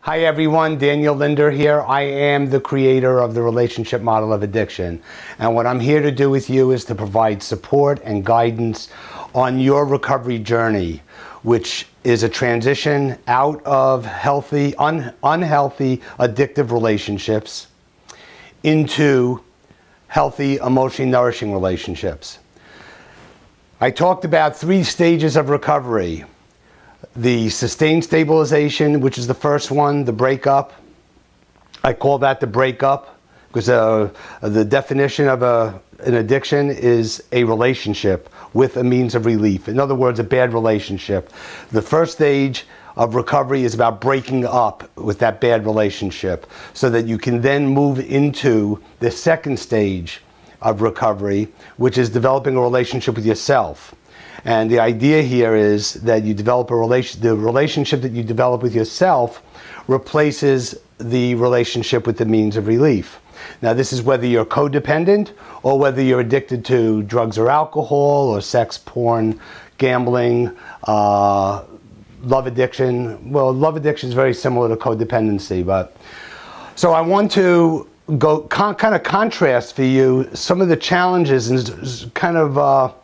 Hi everyone, Daniel Linder here. I am the creator of the relationship model of addiction. And what I'm here to do with you is to provide support and guidance on your recovery journey, which is a transition out of healthy, unhealthy, addictive relationships into healthy, emotionally nourishing relationships. I talked about 3 stages of recovery. The sustained stabilization, which is the first one, the breakup. I call that the breakup because the definition of an addiction is a relationship with a means of relief. In other words, a bad relationship. The first stage of recovery is about breaking up with that bad relationship so that you can then move into the second stage of recovery, which is developing a relationship with yourself. And the idea here is that you develop the relationship that you develop with yourself replaces the relationship with the means of relief. Now, this is whether you're codependent or whether you're addicted to drugs or alcohol or sex, porn, gambling, love addiction. Well, love addiction is very similar to codependency, but so I want to go kind of contrast for you some of the challenges and kind of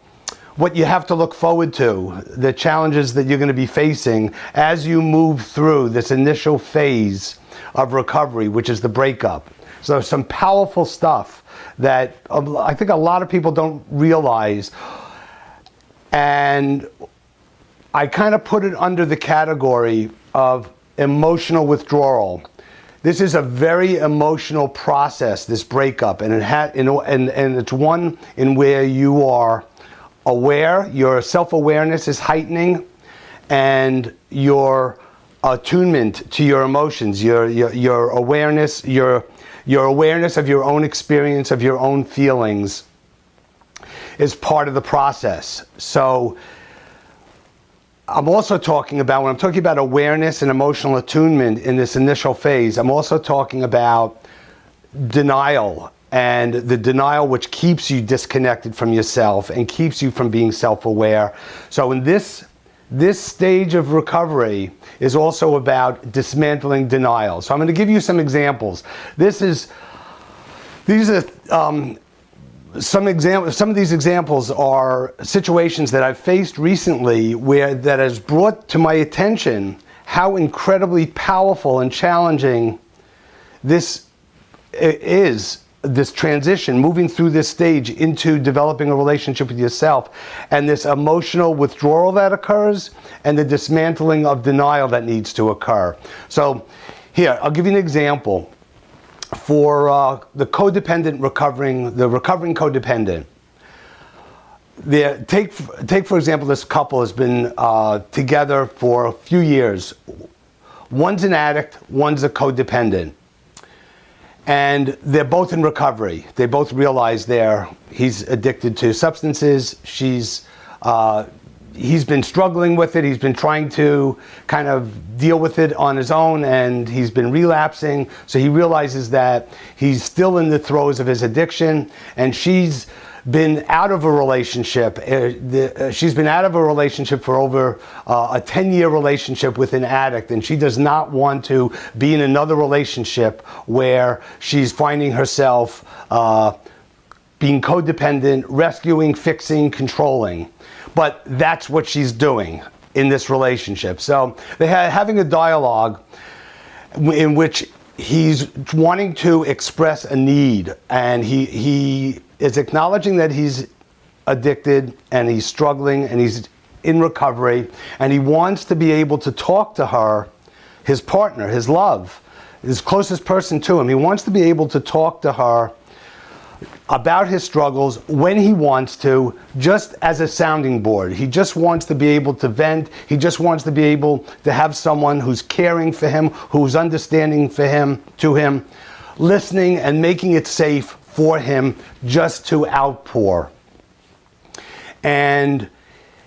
what you have to look forward to, the challenges that you're going to be facing as you move through this initial phase of recovery, which is the breakup. So some powerful stuff that I think a lot of people don't realize. And I kind of put it under the category of emotional withdrawal. This is a very emotional process, this breakup, and it's one in where you are aware, your self-awareness is heightening, and your attunement to your emotions, your awareness, your awareness of your own experience, of your own feelings is part of the process. So I'm also talking about, when I'm talking about awareness and emotional attunement in this initial phase, I'm also talking about denial, and the denial which keeps you disconnected from yourself and keeps you from being self-aware. So in this stage of recovery is also about dismantling denial. So I'm going to give you some examples. These are some of these examples are situations that I've faced recently that has brought to my attention how incredibly powerful and challenging this is. This transition, moving through this stage into developing a relationship with yourself, and this emotional withdrawal that occurs, and the dismantling of denial that needs to occur. So here, I'll give you an example. For the recovering codependent, take for example, this couple has been together for a few years. One's an addict, one's a codependent. And they're both in recovery. They both realize he's addicted to substances. He's been struggling with it. He's been trying to kind of deal with it on his own, and he's been relapsing. So he realizes that he's still in the throes of his addiction, and she's been out of a relationship. She's been out of a relationship for over a 10-year relationship with an addict, and she does not want to be in another relationship where she's finding herself being codependent, rescuing, fixing, controlling. But that's what she's doing in this relationship. So they're having a dialogue in which he's wanting to express a need, and he is acknowledging that he's addicted and he's struggling and he's in recovery, and he wants to be able to talk to her, his partner, his love, his closest person to him. He wants to be able to talk to her about his struggles when he wants to, just as a sounding board. He just wants to be able to vent. He just wants to be able to have someone who's caring for him, who's understanding to him, listening and making it safe for him just to outpour. And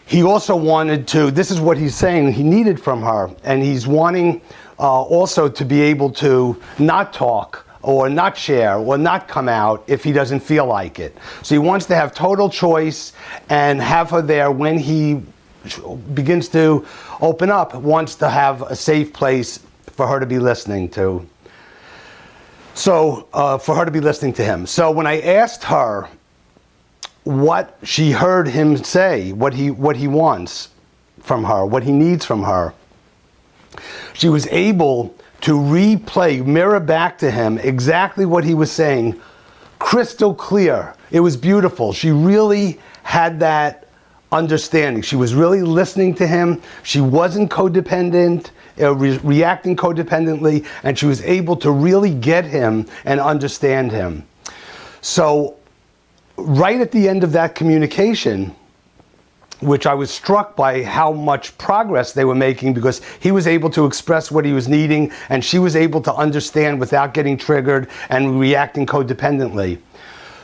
he also wanted to, this is what he's saying he needed from her, and he's wanting also to be able to not talk or not share or not come out if he doesn't feel like it. So he wants to have total choice and have her there when he begins to open up, wants to have a safe place for her to be listening to. So, for her to be listening to him. So when I asked her what she heard him say, what he wants from her, what he needs from her, she was able to replay, mirror back to him exactly what he was saying, crystal clear. It was beautiful. She really had that understanding. She was really listening to him. She wasn't codependent, reacting codependently, and she was able to really get him and understand him. So right at the end of that communication, which I was struck by how much progress they were making, because he was able to express what he was needing and she was able to understand without getting triggered and reacting codependently.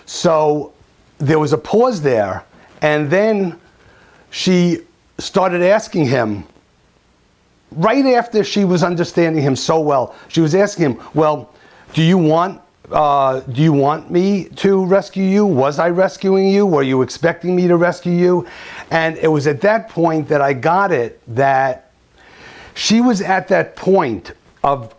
So there was a pause there, and then she started asking him, right after she was understanding him so well, she was asking him, well, do you want me to rescue you? Was I rescuing you? Were you expecting me to rescue you? And it was at that point that I got it, that she was at that point of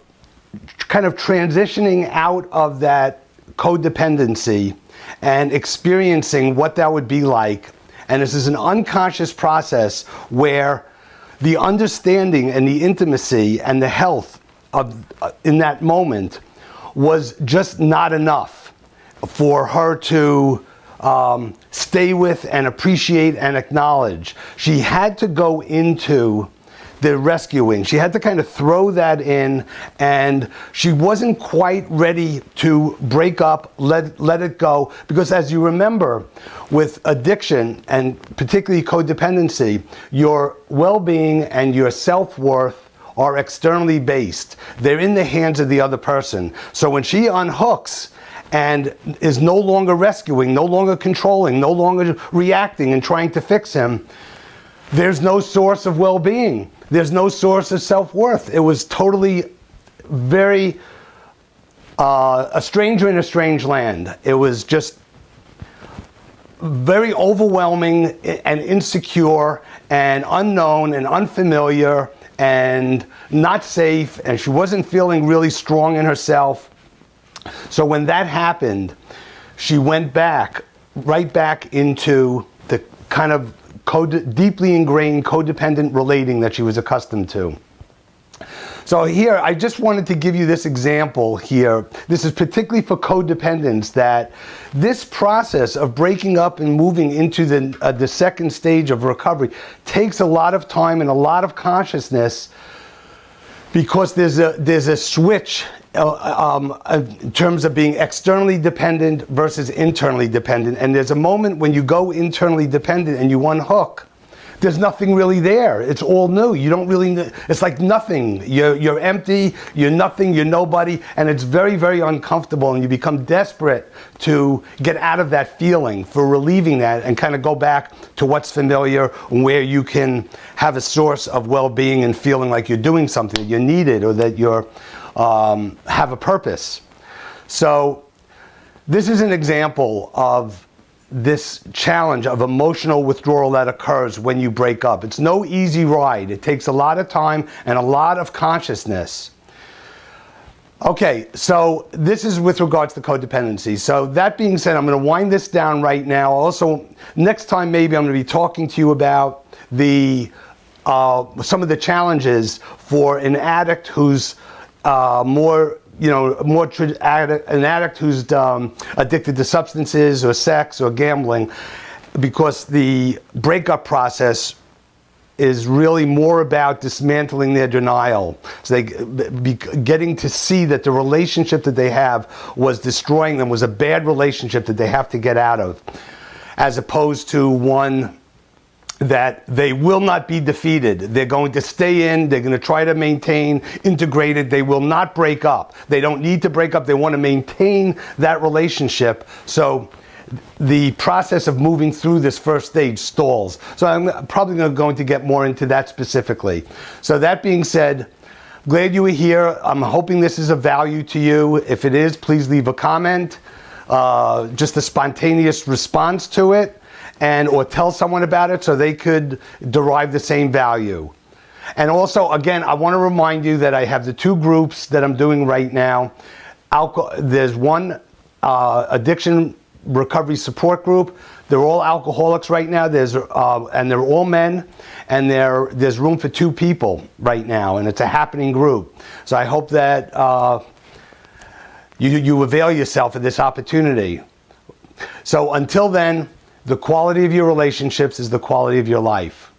kind of transitioning out of that codependency and experiencing what that would be like. And this is an unconscious process where the understanding and the intimacy and the health of in that moment was just not enough for her to stay with and appreciate and acknowledge. She had to go into the rescuing. She had to kind of throw that in, and she wasn't quite ready to break up, let it go, because as you remember, with addiction and particularly codependency, your well-being and your self-worth are externally based. They're in the hands of the other person. So when she unhooks and is no longer rescuing, no longer controlling, no longer reacting and trying to fix him, there's no source of well-being. There's no source of self-worth. It was totally very a stranger in a strange land. It was just very overwhelming and insecure and unknown and unfamiliar and not safe, and she wasn't feeling really strong in herself. So when that happened, she went right back into the kind of deeply ingrained codependent relating that she was accustomed to. So here, I just wanted to give you this example here. This is particularly for codependents, that this process of breaking up and moving into the second stage of recovery takes a lot of time and a lot of consciousness, because there's a switch in terms of being externally dependent versus internally dependent. And there's a moment when you go internally dependent and you unhook, there's nothing really there. It's all new. You don't really, it's like nothing. You're empty, you're nothing, you're nobody, and it's very, very uncomfortable, and you become desperate to get out of that feeling, for relieving that and kind of go back to what's familiar, where you can have a source of well-being and feeling like you're doing something, that you're needed, or that you're have a purpose. So this is an example of this challenge of emotional withdrawal that occurs when you break up. It's no easy ride. It takes a lot of time and a lot of consciousness. Okay, so this is with regards to codependency. So that being said, I'm going to wind this down right now. Also, next time maybe I'm going to be talking to you about some of the challenges for an addict who's an addict who's addicted to substances or sex or gambling, because the breakup process is really more about dismantling their denial. So getting to see that the relationship that they have was destroying them, was a bad relationship that they have to get out of, as opposed to one that they will not be defeated. They're going to stay in, they're going to try to maintain, integrated. They will not break up. They don't need to break up. They want to maintain that relationship. So the process of moving through this first stage stalls. So I'm probably going to get more into that specifically. So that being said, glad you were here. I'm hoping this is of value to you. If it is, please leave a comment, just a spontaneous response to it, or tell someone about it so they could derive the same value. And also, again, I want to remind you that I have the two groups that I'm doing right now. There's one addiction recovery support group. They're all alcoholics right now. And they're all men, and there's room for 2 people right now, and it's a happening group. So I hope that you avail yourself of this opportunity. So until then, the quality of your relationships is the quality of your life.